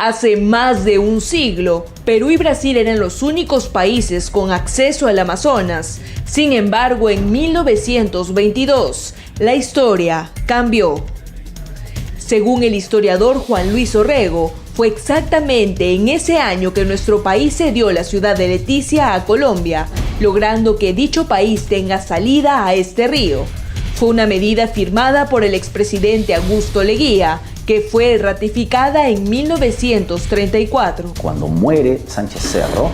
Hace más de un siglo, Perú y Brasil eran los únicos países con acceso al Amazonas. Sin embargo, en 1922, la historia cambió. Según el historiador Juan Luis Orrego, fue exactamente en ese año que nuestro país cedió la ciudad de Leticia a Colombia, logrando que dicho país tenga salida a este río. Fue una medida firmada por el expresidente Augusto Leguía, que fue ratificada en 1934. Cuando muere Sánchez Cerro,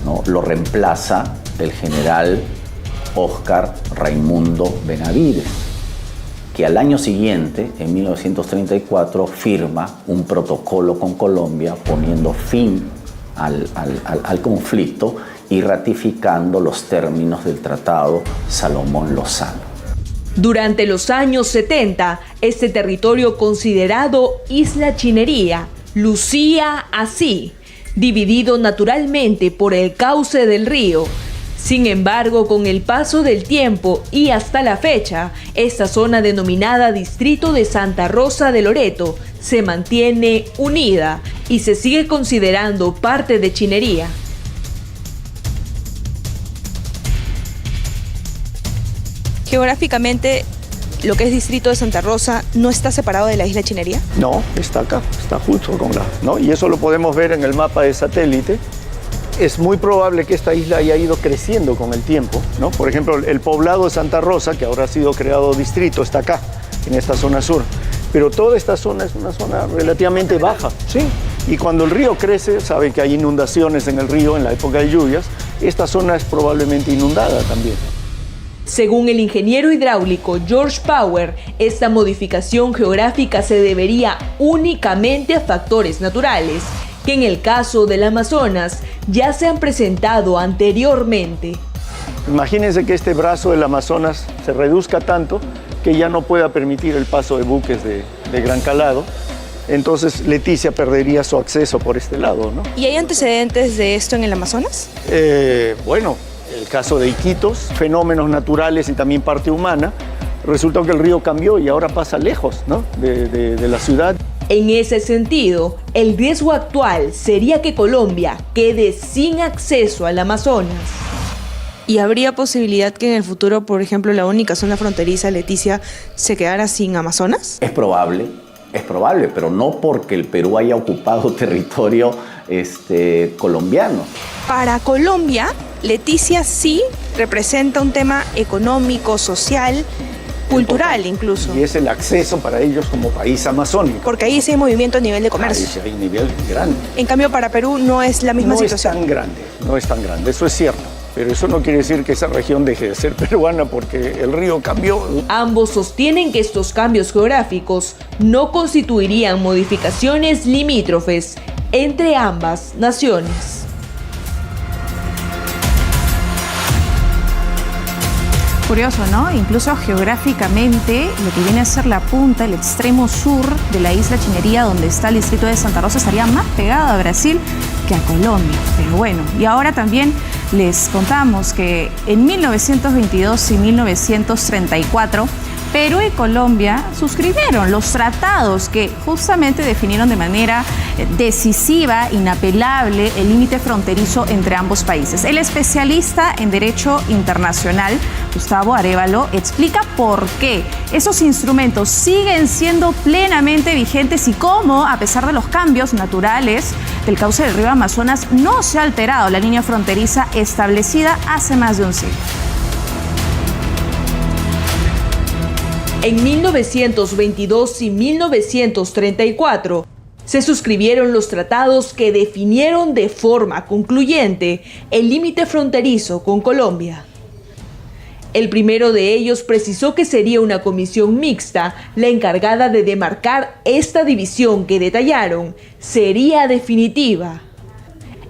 ¿no?, lo reemplaza el general Óscar Raimundo Benavides, que al año siguiente, en 1934, firma un protocolo con Colombia poniendo fin al conflicto y ratificando los términos del Tratado Salomón Lozano. Durante los años 70, este territorio considerado Isla Chinería lucía así, dividido naturalmente por el cauce del río. Sin embargo, con el paso del tiempo y hasta la fecha, esta zona denominada Distrito de Santa Rosa de Loreto se mantiene unida y se sigue considerando parte de Chinería. Geográficamente, lo que es Distrito de Santa Rosa no está separado de la isla Chinería. No, está acá, está justo con la, ¿no? Y eso lo podemos ver en el mapa de satélite. Es muy probable que esta isla haya ido creciendo con el tiempo, ¿no? Por ejemplo, el poblado de Santa Rosa, que ahora ha sido creado distrito, está acá, en esta zona sur. Pero toda esta zona es una zona relativamente baja, ¿sí? Y cuando el río crece, sabe que hay inundaciones en el río en la época de lluvias, esta zona es probablemente inundada también. Según el ingeniero hidráulico George Power, esta modificación geográfica se debería únicamente a factores naturales, que en el caso del Amazonas ya se han presentado anteriormente. Imagínense que este brazo del Amazonas se reduzca tanto que ya no pueda permitir el paso de buques de gran calado. Entonces Leticia perdería su acceso por este lado, ¿no? ¿Y hay antecedentes de esto en el Amazonas? Bueno, el caso de Iquitos, fenómenos naturales y también parte humana. Resulta que el río cambió y ahora pasa lejos, ¿no?, de la ciudad. En ese sentido, el riesgo actual sería que Colombia quede sin acceso al Amazonas. ¿Y habría posibilidad que en el futuro, por ejemplo, la única zona fronteriza, Leticia, se quedara sin Amazonas? Es probable, pero no porque el Perú haya ocupado territorio colombiano. Para Colombia, Leticia sí representa un tema económico, social, cultural incluso. Y es el acceso para ellos como país amazónico. Porque ahí sí hay movimiento a nivel de comercio. Ahí sí hay nivel grande. En cambio, para Perú no es la misma situación. No es tan grande, eso es cierto. Pero eso no quiere decir que esa región deje de ser peruana porque el río cambió. Ambos sostienen que estos cambios geográficos no constituirían modificaciones limítrofes entre ambas naciones. Curioso, ¿no? Incluso geográficamente, lo que viene a ser la punta, el extremo sur de la isla Chinería, donde está el distrito de Santa Rosa, estaría más pegado a Brasil que a Colombia. Pero bueno, y ahora también les contamos que en 1922 y 1934, Perú y Colombia suscribieron los tratados que justamente definieron de manera decisiva, inapelable, el límite fronterizo entre ambos países. El especialista en Derecho Internacional, Gustavo Arévalo, explica por qué esos instrumentos siguen siendo plenamente vigentes y cómo, a pesar de los cambios naturales del cauce del río Amazonas, no se ha alterado la línea fronteriza establecida hace más de un siglo. En 1922 y 1934 se suscribieron los tratados que definieron de forma concluyente el límite fronterizo con Colombia. El primero de ellos precisó que sería una comisión mixta la encargada de demarcar esta división que detallaron sería definitiva.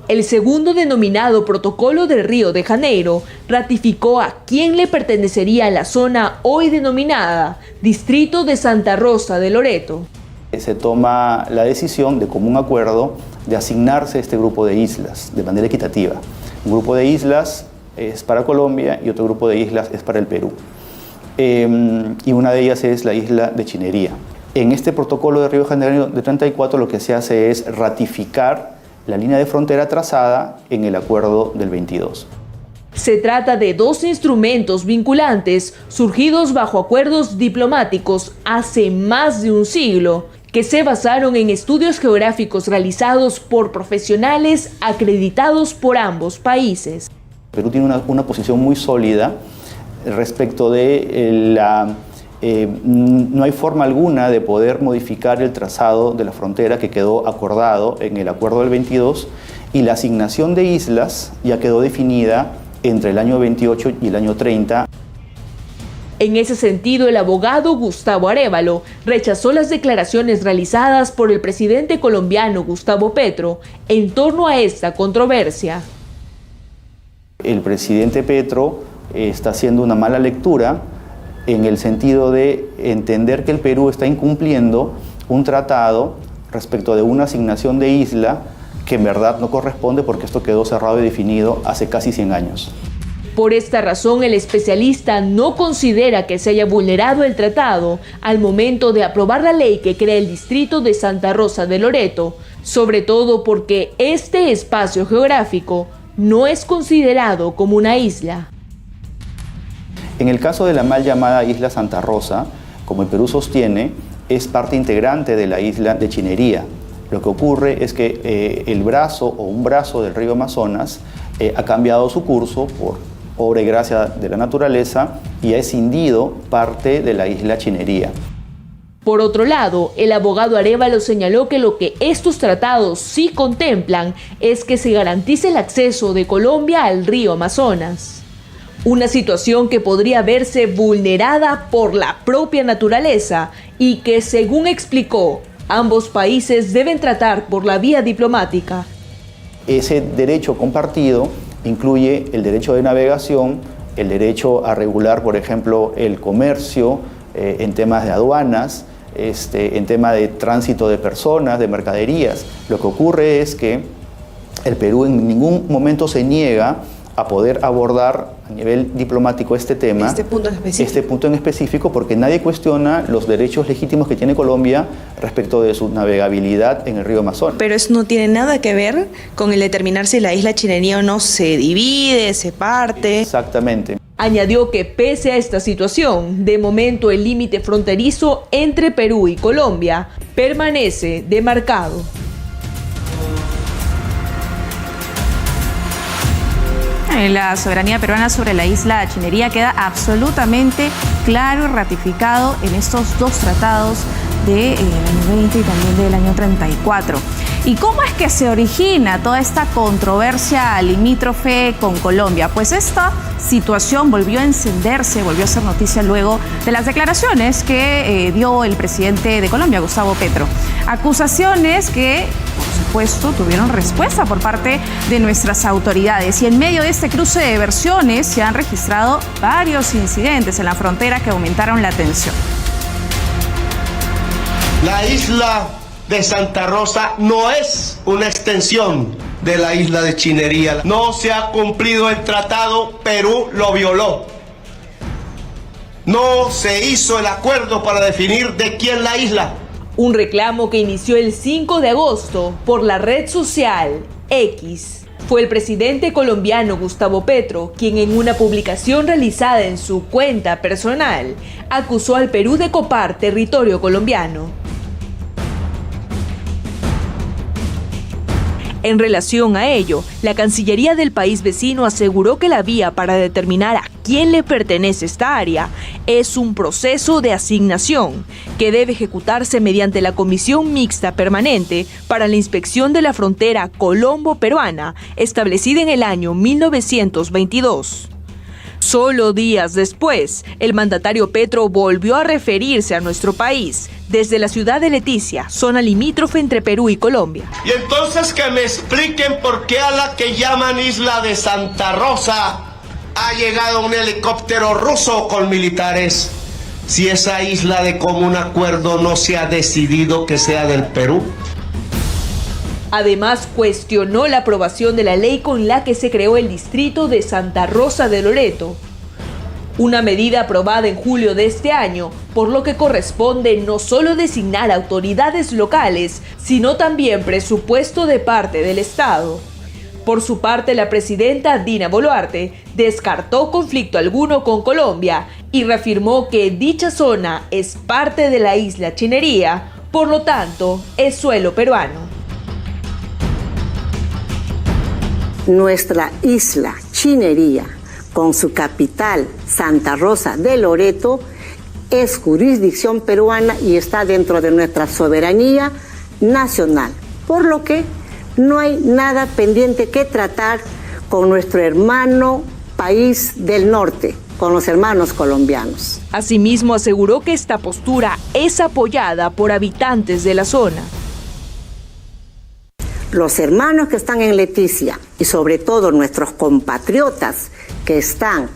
El segundo, denominado Protocolo del Río de Janeiro, ratificó a quién le pertenecería la zona hoy denominada Distrito de Santa Rosa de Loreto. Se toma la decisión de común acuerdo de asignarse este grupo de islas de manera equitativa. Un grupo de islas es para Colombia y otro grupo de islas es para el Perú. Y una de ellas es la isla de Chinería. En este protocolo de Río de Janeiro de 34 lo que se hace es ratificar la línea de frontera trazada en el acuerdo del 22. Se trata de dos instrumentos vinculantes surgidos bajo acuerdos diplomáticos hace más de un siglo, que se basaron en estudios geográficos realizados por profesionales acreditados por ambos países. Perú tiene una posición muy sólida respecto de no hay forma alguna de poder modificar el trazado de la frontera que quedó acordado en el acuerdo del 22, y la asignación de islas ya quedó definida entre el año 28 y el año 30. En ese sentido, el abogado Gustavo Arévalo rechazó las declaraciones realizadas por el presidente colombiano Gustavo Petro en torno a esta controversia. El presidente Petro está haciendo una mala lectura en el sentido de entender que el Perú está incumpliendo un tratado respecto de una asignación de isla que en verdad no corresponde, porque esto quedó cerrado y definido hace casi 100 años. Por esta razón, el especialista no considera que se haya vulnerado el tratado al momento de aprobar la ley que crea el distrito de Santa Rosa de Loreto, sobre todo porque este espacio geográfico no es considerado como una isla. En el caso de la mal llamada isla Santa Rosa, como el Perú sostiene, es parte integrante de la isla de Chinería. Lo que ocurre es que el brazo o un brazo del río Amazonas ha cambiado su curso por obra y gracia de la naturaleza y ha escindido parte de la isla Chinería. Por otro lado, el abogado Arévalo señaló que lo que estos tratados sí contemplan es que se garantice el acceso de Colombia al río Amazonas. Una situación que podría verse vulnerada por la propia naturaleza y que, según explicó, ambos países deben tratar por la vía diplomática. Ese derecho compartido incluye el derecho de navegación, el derecho a regular, por ejemplo, el comercio en temas de aduanas, en tema de tránsito de personas, de mercaderías. Lo que ocurre es que el Perú en ningún momento se niega a poder abordar a nivel diplomático este tema, este punto en específico, porque nadie cuestiona los derechos legítimos que tiene Colombia respecto de su navegabilidad en el río Amazonas. Pero eso no tiene nada que ver con el determinar si la isla Chinería o no se divide, se parte. Exactamente. Añadió que pese a esta situación, de momento el límite fronterizo entre Perú y Colombia permanece demarcado. La soberanía peruana sobre la isla Chinería queda absolutamente claro y ratificado en estos dos tratados del año 20 y también del año 34. ¿Y cómo es que se origina toda esta controversia limítrofe con Colombia? Pues esta situación volvió a encenderse, volvió a ser noticia luego de las declaraciones que dio el presidente de Colombia, Gustavo Petro. Acusaciones que, por supuesto, tuvieron respuesta por parte de nuestras autoridades. Y en medio de este cruce de versiones se han registrado varios incidentes en la frontera que aumentaron la tensión. La isla de Santa Rosa no es una extensión de la isla de Chinería. No se ha cumplido el tratado, Perú lo violó. No se hizo el acuerdo para definir de quién la isla. Un reclamo que inició el 5 de agosto por la red social X. Fue el presidente colombiano Gustavo Petro quien en una publicación realizada en su cuenta personal acusó al Perú de copar territorio colombiano. En relación a ello, la Cancillería del país vecino aseguró que la vía para determinar a quién le pertenece esta área es un proceso de asignación que debe ejecutarse mediante la Comisión Mixta Permanente para la Inspección de la Frontera Colombo-Peruana, establecida en el año 1922. Solo días después, el mandatario Petro volvió a referirse a nuestro país desde la ciudad de Leticia, zona limítrofe entre Perú y Colombia. Y entonces que me expliquen por qué a la que llaman isla de Santa Rosa ha llegado un helicóptero ruso con militares, si esa isla de común acuerdo no se ha decidido que sea del Perú. Además, cuestionó la aprobación de la ley con la que se creó el distrito de Santa Rosa de Loreto. Una medida aprobada en julio de este año, por lo que corresponde no solo designar autoridades locales, sino también presupuesto de parte del Estado. Por su parte, la presidenta Dina Boluarte descartó conflicto alguno con Colombia y reafirmó que dicha zona es parte de la isla Chinería, por lo tanto, es suelo peruano. Nuestra isla Chinería, con su capital Santa Rosa de Loreto, es jurisdicción peruana y está dentro de nuestra soberanía nacional, por lo que no hay nada pendiente que tratar con nuestro hermano país del norte, con los hermanos colombianos. Asimismo, aseguró que esta postura es apoyada por habitantes de la zona. Los hermanos que están en Leticia y sobre todo nuestros compatriotas que están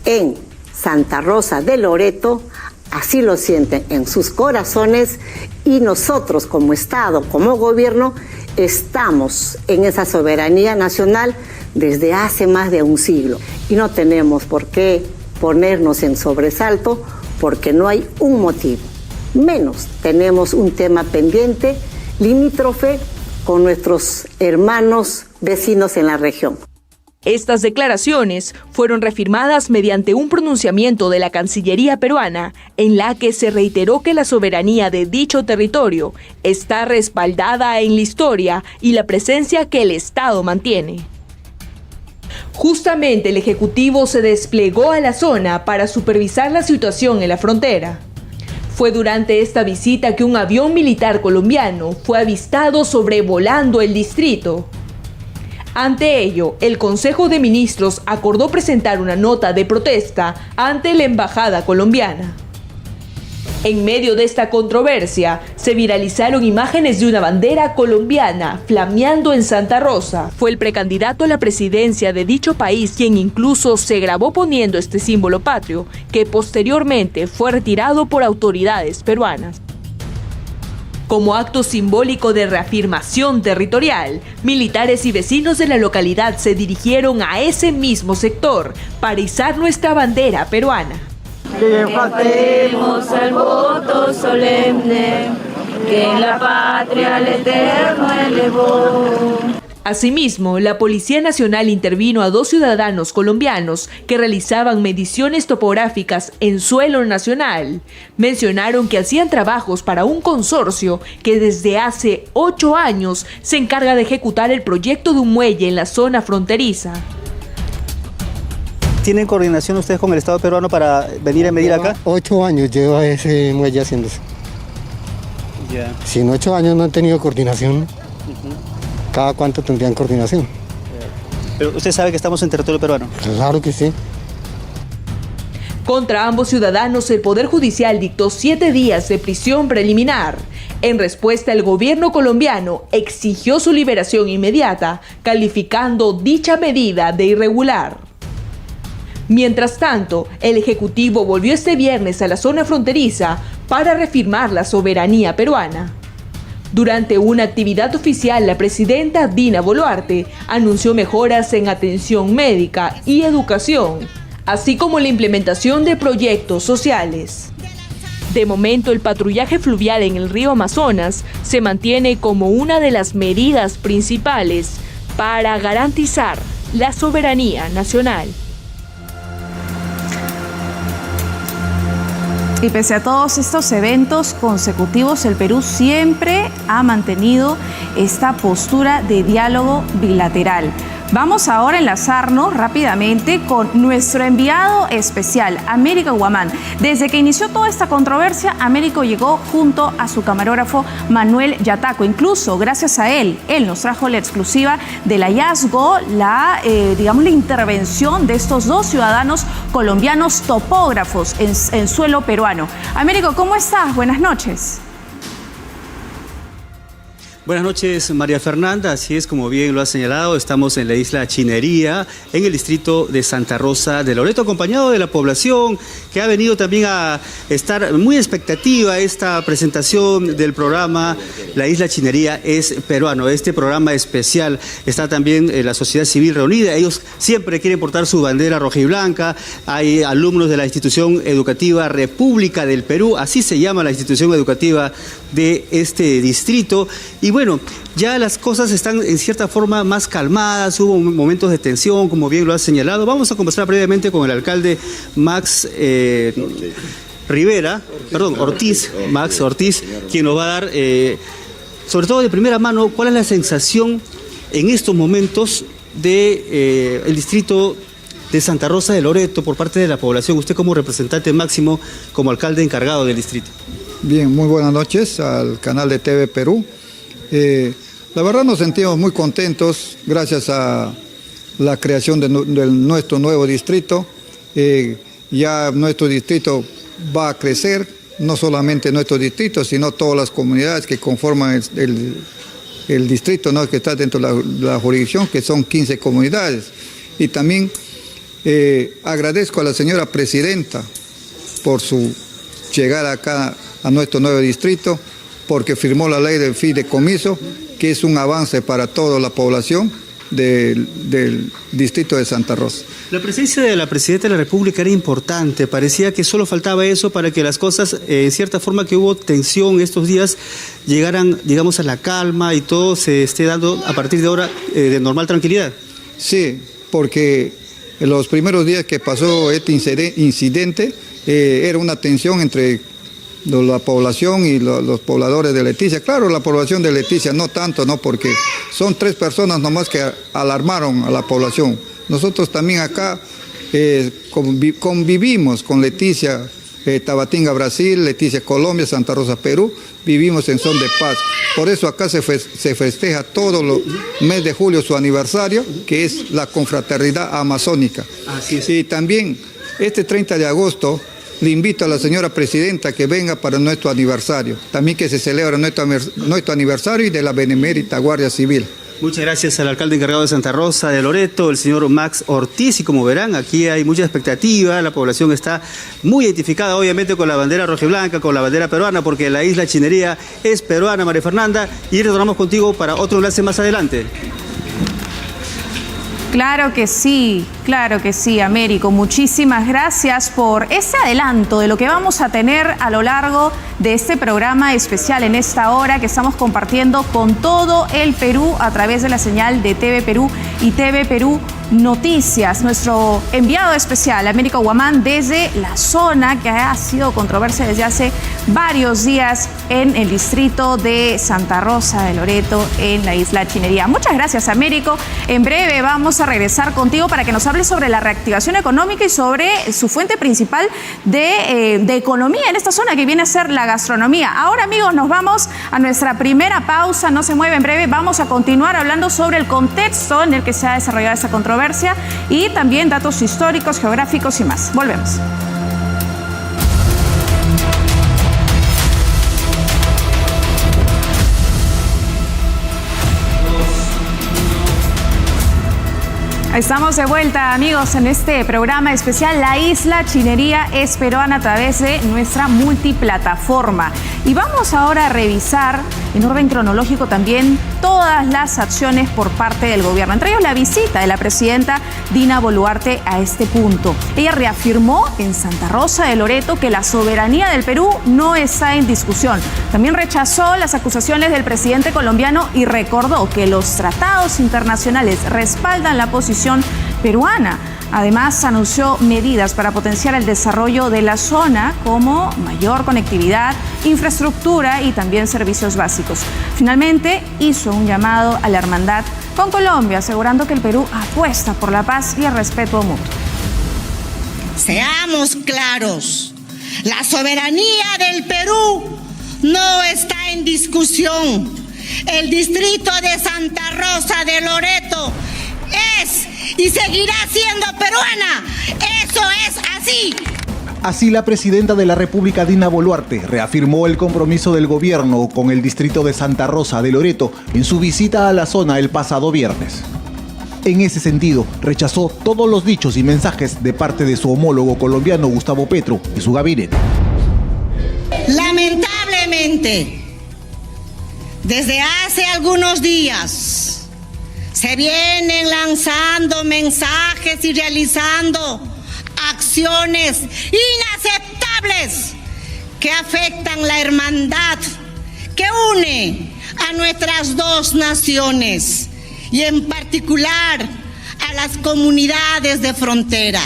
en Santa Rosa de Loreto, así lo sienten en sus corazones y nosotros como Estado, como gobierno, estamos en esa soberanía nacional desde hace más de un siglo y no tenemos por qué ponernos en sobresalto porque no hay un motivo. Menos tenemos un tema pendiente, limítrofe, con nuestros hermanos vecinos en la región. Estas declaraciones fueron reafirmadas mediante un pronunciamiento de la Cancillería peruana, en la que se reiteró que la soberanía de dicho territorio está respaldada en la historia y la presencia que el Estado mantiene. Justamente el Ejecutivo se desplegó a la zona para supervisar la situación en la frontera. Fue durante esta visita que un avión militar colombiano fue avistado sobrevolando el distrito. Ante ello, el Consejo de Ministros acordó presentar una nota de protesta ante la embajada colombiana. En medio de esta controversia, se viralizaron imágenes de una bandera colombiana flameando en Santa Rosa. Fue el precandidato a la presidencia de dicho país quien incluso se grabó poniendo este símbolo patrio, que posteriormente fue retirado por autoridades peruanas. Como acto simbólico de reafirmación territorial, militares y vecinos de la localidad se dirigieron a ese mismo sector para izar nuestra bandera peruana. Que faltemos al voto solemne, que en la patria el Eterno elevó. Asimismo, la Policía Nacional intervino a 2 ciudadanos colombianos que realizaban mediciones topográficas en suelo nacional. Mencionaron que hacían trabajos para un consorcio que desde hace 8 años se encarga de ejecutar el proyecto de un muelle en la zona fronteriza. ¿Tienen coordinación ustedes con el Estado peruano para venir a medir acá? 8 años lleva ese muelle haciéndose. Ya. Si en 8 años no han tenido coordinación, ¿cada cuánto tendrían coordinación? Pero usted sabe que estamos en territorio peruano. Claro que sí. Contra ambos ciudadanos, el Poder Judicial dictó 7 días de prisión preliminar. En respuesta, el gobierno colombiano exigió su liberación inmediata, calificando dicha medida de irregular. Mientras tanto, el Ejecutivo volvió este viernes a la zona fronteriza para reafirmar la soberanía peruana. Durante una actividad oficial, la presidenta Dina Boluarte anunció mejoras en atención médica y educación, así como la implementación de proyectos sociales. De momento, el patrullaje fluvial en el río Amazonas se mantiene como una de las medidas principales para garantizar la soberanía nacional. Y pese a todos estos eventos consecutivos, el Perú siempre ha mantenido esta postura de diálogo bilateral. Vamos ahora a enlazarnos rápidamente con nuestro enviado especial, Américo Guamán. Desde que inició toda esta controversia, Américo llegó junto a su camarógrafo Manuel Yataco. Incluso gracias a él nos trajo la exclusiva del hallazgo, la intervención de estos 2 ciudadanos colombianos topógrafos en suelo peruano. Américo, ¿cómo estás? Buenas noches. Buenas noches, María Fernanda. Así es, como bien lo ha señalado, estamos en la isla Chinería, en el distrito de Santa Rosa de Loreto, acompañado de la población que ha venido también a estar muy expectativa esta presentación del programa La Isla Chinería es Peruano. Este programa especial está también la sociedad civil reunida. Ellos siempre quieren portar su bandera roja y blanca. Hay alumnos de la institución educativa República del Perú, así se llama la institución educativa de este distrito. Y bueno, ya las cosas están en cierta forma más calmadas, hubo momentos de tensión, como bien lo ha señalado. Vamos a conversar previamente con el alcalde Max Max Ortiz, quien nos va a dar, sobre todo de primera mano, cuál es la sensación en estos momentos de el distrito de Santa Rosa de Loreto por parte de la población, usted como representante máximo, como alcalde encargado del distrito. Bien, muy buenas noches al canal de TV Perú. La verdad nos sentimos muy contentos gracias a la creación de nuestro nuevo distrito. Ya nuestro distrito va a crecer, no solamente nuestro distrito, sino todas las comunidades que conforman el distrito, ¿no?, que está dentro de la jurisdicción, que son 15 comunidades. Y también agradezco a la señora presidenta por su llegada acá a nuestro nuevo distrito, porque firmó la ley del fideicomiso, que es un avance para toda la población del distrito de Santa Rosa. La presencia de la Presidenta de la República era importante, parecía que solo faltaba eso para que las cosas, en cierta forma que hubo tensión estos días, llegaran, digamos, a la calma y todo se esté dando a partir de ahora de normal tranquilidad. Sí, porque en los primeros días que pasó este incidente era una tensión entre la población y los pobladores de Leticia. Claro, la población de Leticia no tanto, ¿no?, porque son 3 personas nomás que alarmaron a la población. Nosotros también acá convivimos con Leticia, Tabatinga, Brasil, Leticia, Colombia, Santa Rosa, Perú, vivimos en son de paz. Por eso acá se festeja todo el mes de julio su aniversario, que es la confraternidad amazónica. Así es. Y también este 30 de agosto le invito a la señora presidenta que venga para nuestro aniversario, también que se celebra nuestro aniversario y de la Benemérita Guardia Civil. Muchas gracias al alcalde encargado de Santa Rosa de Loreto, el señor Max Ortiz, y como verán, aquí hay mucha expectativa, la población está muy identificada obviamente con la bandera rojiblanca, con la bandera peruana, porque la Isla Chinería es peruana, María Fernanda, y retornamos contigo para otro enlace más adelante. Claro que sí, Américo. Muchísimas gracias por ese adelanto de lo que vamos a tener a lo largo de este programa especial en esta hora que estamos compartiendo con todo el Perú a través de la señal de TV Perú y TV Perú Noticias. Nuestro enviado especial, Américo Guamán, desde la zona que ha sido controversia desde hace varios días en el distrito de Santa Rosa de Loreto, en la Isla Chinería. Muchas gracias, Américo. En breve vamos a regresar contigo para que nos hables sobre la reactivación económica y sobre su fuente principal de economía en esta zona, que viene a ser la gastronomía. Ahora, amigos, nos vamos a nuestra primera pausa. No se mueve, en breve vamos a continuar hablando sobre el contexto en el que se ha desarrollado esta controversia y también datos históricos, geográficos y más. Volvemos. Estamos de vuelta, amigos, en este programa especial La Isla Chinería es Peruana a través de nuestra multiplataforma. Y vamos ahora a revisar en orden cronológico también todas las acciones por parte del gobierno, entre ellos la visita de la presidenta Dina Boluarte a este punto. Ella reafirmó en Santa Rosa de Loreto que la soberanía del Perú no está en discusión. También rechazó las acusaciones del presidente colombiano y recordó que los tratados internacionales respaldan la posición peruana. Además, anunció medidas para potenciar el desarrollo de la zona, como mayor conectividad, infraestructura y también servicios básicos. Finalmente, hizo un llamado a la hermandad con Colombia, asegurando que el Perú apuesta por la paz y el respeto mutuo. Seamos claros, la soberanía del Perú no está en discusión. El distrito de Santa Rosa de Loreto es y seguirá siendo peruana. Eso es así. Así, la presidenta de la República, Dina Boluarte, reafirmó el compromiso del gobierno con el distrito de Santa Rosa de Loreto en su visita a la zona el pasado viernes. En ese sentido, rechazó todos los dichos y mensajes de parte de su homólogo colombiano Gustavo Petro y su gabinete. Lamentablemente, desde hace algunos días se vienen lanzando mensajes y realizando acciones inaceptables que afectan la hermandad que une a nuestras dos naciones y en particular a las comunidades de frontera.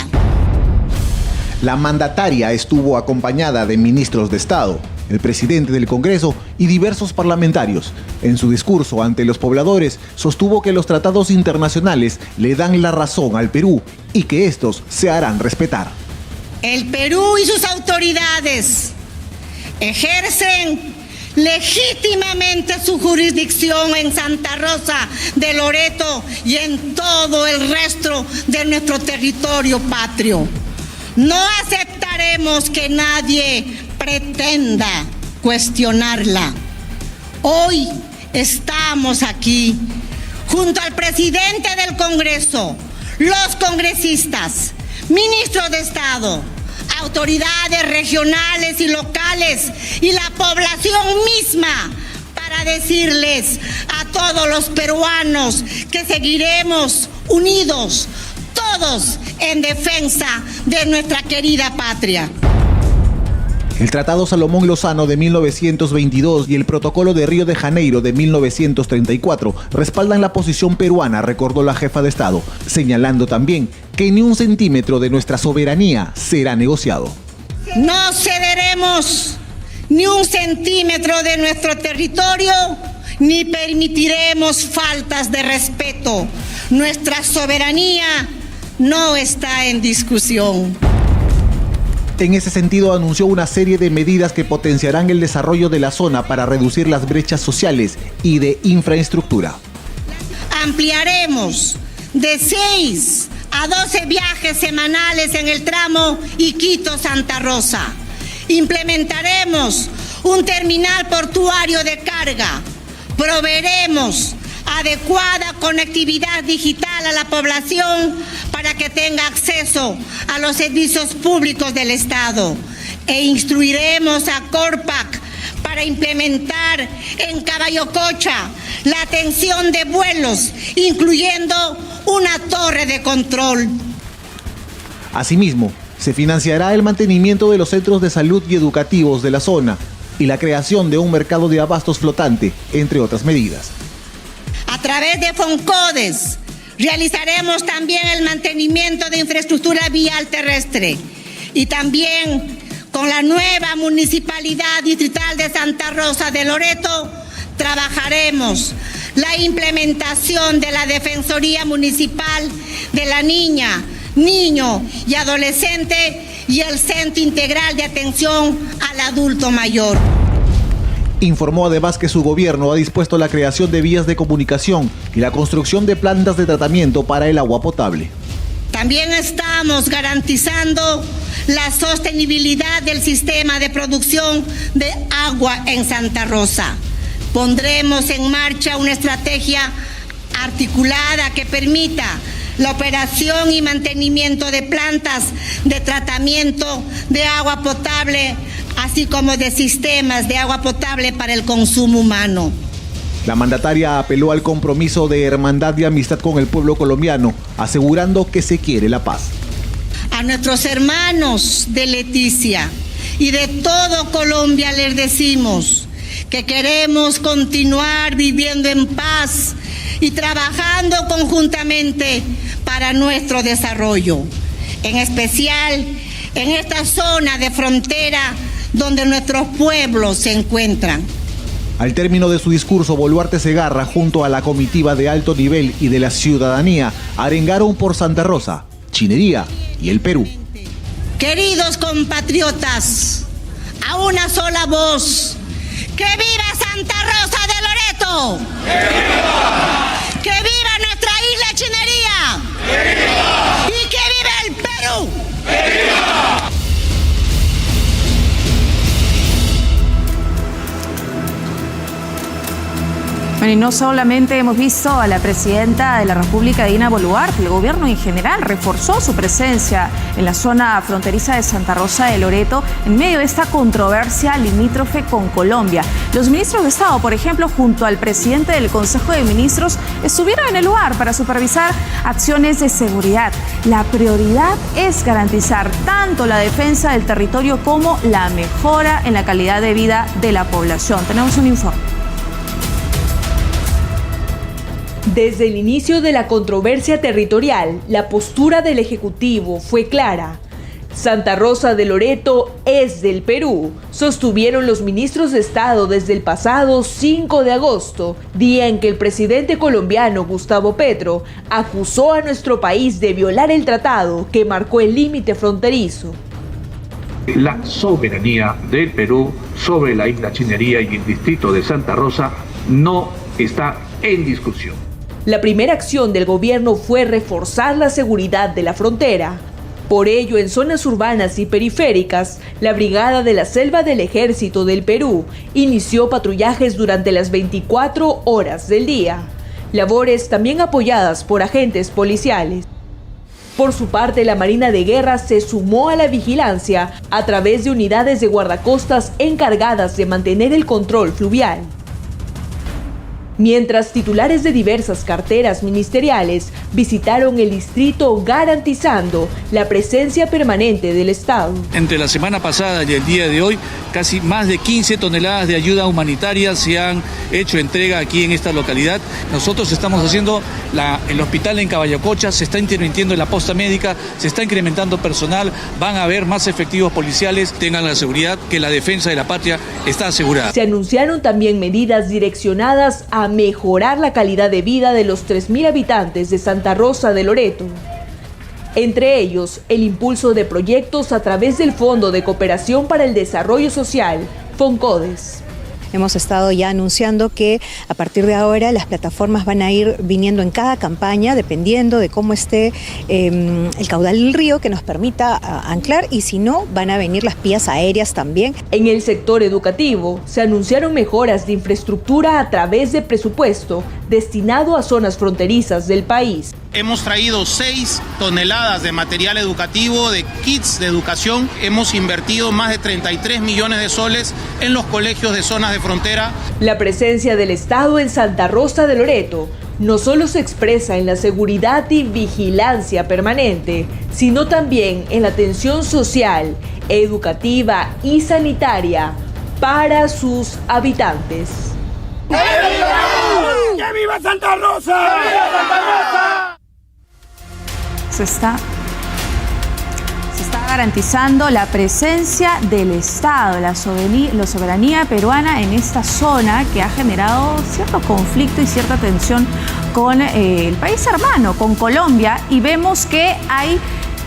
La mandataria estuvo acompañada de ministros de Estado, el presidente del Congreso y diversos parlamentarios. En su discurso ante los pobladores, sostuvo que los tratados internacionales le dan la razón al Perú y que estos se harán respetar. El Perú y sus autoridades ejercen legítimamente su jurisdicción en Santa Rosa de Loreto y en todo el resto de nuestro territorio patrio. No aceptaremos que nadie pretenda cuestionarla. Hoy estamos aquí junto al presidente del Congreso, los congresistas, ministros de Estado, autoridades regionales y locales y la población misma para decirles a todos los peruanos que seguiremos unidos, todos en defensa de nuestra querida patria. El Tratado Salomón Lozano de 1922 y el Protocolo de Río de Janeiro de 1934 respaldan la posición peruana, recordó la jefa de Estado, señalando también que ni un centímetro de nuestra soberanía será negociado. No cederemos ni un centímetro de nuestro territorio, ni permitiremos faltas de respeto. Nuestra soberanía no está en discusión. En ese sentido, anunció una serie de medidas que potenciarán el desarrollo de la zona para reducir las brechas sociales y de infraestructura. Ampliaremos de 6 a 12 viajes semanales en el tramo Iquito-Santa Rosa. Implementaremos un terminal portuario de carga. Proveeremos adecuada conectividad digital a la población para que tenga acceso a los servicios públicos del Estado e instruiremos a Corpac para implementar en Caballococha la atención de vuelos, incluyendo una torre de control. Asimismo, se financiará el mantenimiento de los centros de salud y educativos de la zona y la creación de un mercado de abastos flotante, entre otras medidas. A través de Foncodes realizaremos también el mantenimiento de infraestructura vial terrestre y también con la nueva Municipalidad Distrital de Santa Rosa de Loreto trabajaremos la implementación de la Defensoría Municipal de la Niña, Niño y Adolescente y el Centro Integral de Atención al Adulto Mayor. Informó además que su gobierno ha dispuesto la creación de vías de comunicación y la construcción de plantas de tratamiento para el agua potable. También estamos garantizando la sostenibilidad del sistema de producción de agua en Santa Rosa. Pondremos en marcha una estrategia articulada que permita la operación y mantenimiento de plantas de tratamiento de agua potable, así como de sistemas de agua potable para el consumo humano. La mandataria apeló al compromiso de hermandad y amistad con el pueblo colombiano, asegurando que se quiere la paz. A nuestros hermanos de Leticia y de todo Colombia les decimos que queremos continuar viviendo en paz y trabajando conjuntamente para nuestro desarrollo, en especial en esta zona de frontera donde nuestros pueblos se encuentran. Al término de su discurso, Boluarte Segarra, junto a la comitiva de alto nivel y de la ciudadanía, arengaron por Santa Rosa, Chinería y el Perú. Queridos compatriotas, a una sola voz, ¡que viva Santa Rosa de Loreto! ¡Que viva! ¡Que viva nuestra isla Chinería! ¡Que viva! ¡Y que viva el Perú! ¡Que viva! Bueno, y no solamente hemos visto a la presidenta de la República, Dina Boluarte, el gobierno en general reforzó su presencia en la zona fronteriza de Santa Rosa de Loreto en medio de esta controversia limítrofe con Colombia. Los ministros de Estado, por ejemplo, junto al presidente del Consejo de Ministros, estuvieron en el lugar para supervisar acciones de seguridad. La prioridad es garantizar tanto la defensa del territorio como la mejora en la calidad de vida de la población. Tenemos un informe. Desde el inicio de la controversia territorial, la postura del Ejecutivo fue clara. Santa Rosa de Loreto es del Perú, sostuvieron los ministros de Estado desde el pasado 5 de agosto, día en que el presidente colombiano Gustavo Petro acusó a nuestro país de violar el tratado que marcó el límite fronterizo. La soberanía del Perú sobre la isla Chinería y el distrito de Santa Rosa no está en discusión. La primera acción del gobierno fue reforzar la seguridad de la frontera. Por ello, en zonas urbanas y periféricas, la Brigada de la Selva del Ejército del Perú inició patrullajes durante las 24 horas del día. Labores también apoyadas por agentes policiales. Por su parte, la Marina de Guerra se sumó a la vigilancia a través de unidades de guardacostas encargadas de mantener el control fluvial. Mientras titulares de diversas carteras ministeriales visitaron el distrito garantizando la presencia permanente del Estado. Entre la semana pasada y el día de hoy, casi más de 15 toneladas de ayuda humanitaria se han hecho entrega aquí en esta localidad. Nosotros estamos haciendo el hospital en Caballacocha, se está interviniendo en la posta médica, se está incrementando personal, van a haber más efectivos policiales, tengan la seguridad que la defensa de la patria está asegurada. Se anunciaron también medidas direccionadas a mejorar la calidad de vida de los 3.000 habitantes de Santa Rosa de Loreto. Entre ellos, el impulso de proyectos a través del Fondo de Cooperación para el Desarrollo Social, FONCODES. Hemos estado ya anunciando que a partir de ahora las plataformas van a ir viniendo en cada campaña dependiendo de cómo esté el caudal del río que nos permita anclar, y si no, van a venir las vías aéreas también. En el sector educativo se anunciaron mejoras de infraestructura a través de presupuesto destinado a zonas fronterizas del país. Hemos traído 6 toneladas de material educativo, de kits de educación. Hemos invertido más de 33 millones de soles en los colegios de zonas de frontera. La presencia del Estado en Santa Rosa de Loreto no solo se expresa en la seguridad y vigilancia permanente, sino también en la atención social, educativa y sanitaria para sus habitantes. ¡Que viva Santa Rosa! ¡Que viva Santa Rosa! Se está garantizando la presencia del Estado, la soberanía peruana en esta zona que ha generado cierto conflicto y cierta tensión con el país hermano, con Colombia, y vemos que hay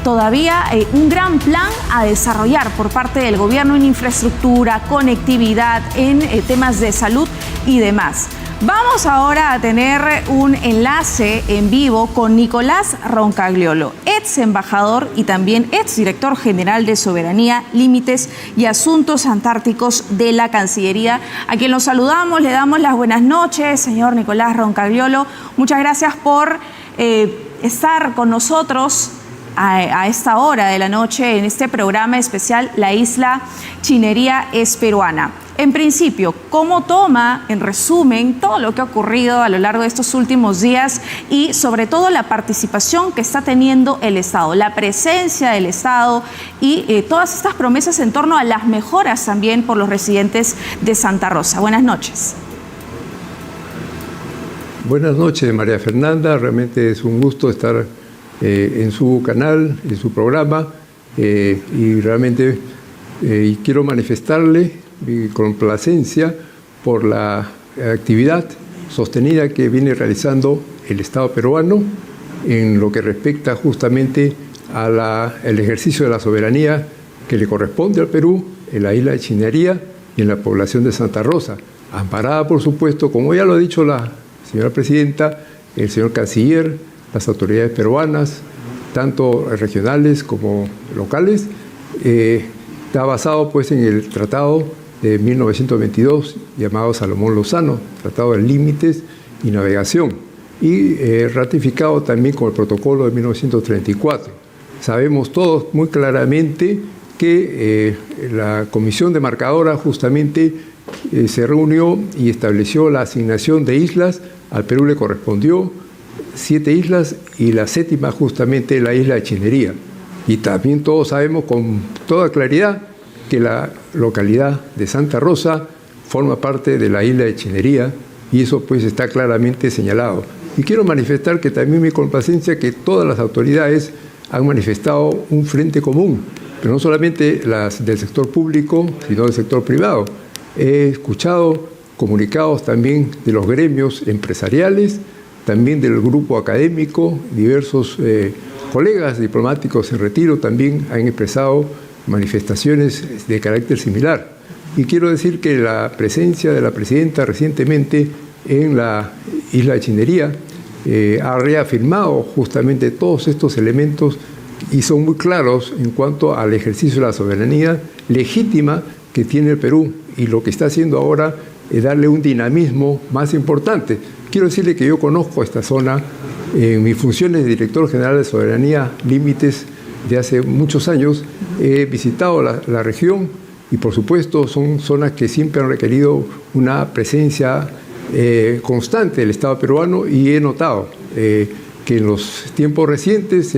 todavía un gran plan a desarrollar por parte del gobierno en infraestructura, conectividad, en temas de salud y demás. Vamos ahora a tener un enlace en vivo con Nicolás Roncagliolo, ex embajador y también ex director general de Soberanía, Límites y Asuntos Antárticos de la Cancillería, a quien los saludamos, le damos las buenas noches, señor Nicolás Roncagliolo. Muchas gracias por estar con nosotros a esta hora de la noche en este programa especial La Isla Chinería es Peruana. En principio, ¿cómo toma, en resumen, todo lo que ha ocurrido a lo largo de estos últimos días y sobre todo la participación que está teniendo el Estado, la presencia del Estado y todas estas promesas en torno a las mejoras también por los residentes de Santa Rosa? Buenas noches. Buenas noches, María Fernanda. Realmente es un gusto estar en su canal, en su programa, y realmente quiero manifestarle mi complacencia por la actividad sostenida que viene realizando el Estado peruano en lo que respecta justamente al ejercicio de la soberanía que le corresponde al Perú en la isla de Chinería y en la población de Santa Rosa, amparada, por supuesto, como ya lo ha dicho la señora presidenta, el señor canciller, las autoridades peruanas, tanto regionales como locales. Está basado pues en el Tratado de 1922, llamado Salomón Lozano, Tratado de Límites y Navegación, y ratificado también con el protocolo de 1934. Sabemos todos muy claramente que la Comisión Demarcadora justamente se reunió y estableció la asignación de islas. Al Perú le correspondió 7 islas y la 7ª justamente la isla de Chinería. Y también todos sabemos con toda claridad que la localidad de Santa Rosa forma parte de la isla de Chinería, y eso pues está claramente señalado. Y quiero manifestar que también mi complacencia que todas las autoridades han manifestado un frente común, pero no solamente las del sector público, sino del sector privado. He escuchado comunicados también de los gremios empresariales, también del grupo académico, diversos colegas diplomáticos en retiro también han expresado manifestaciones de carácter similar. Y quiero decir que la presencia de la presidenta recientemente en la isla de Chinería ha reafirmado justamente todos estos elementos y son muy claros en cuanto al ejercicio de la soberanía legítima que tiene el Perú, y lo que está haciendo ahora es darle un dinamismo más importante. Quiero decirle que yo conozco esta zona en mis funciones de director general de Soberanía Límites de hace muchos años. He visitado la región y por supuesto son zonas que siempre han requerido una presencia constante del Estado peruano, y he notado que en los tiempos recientes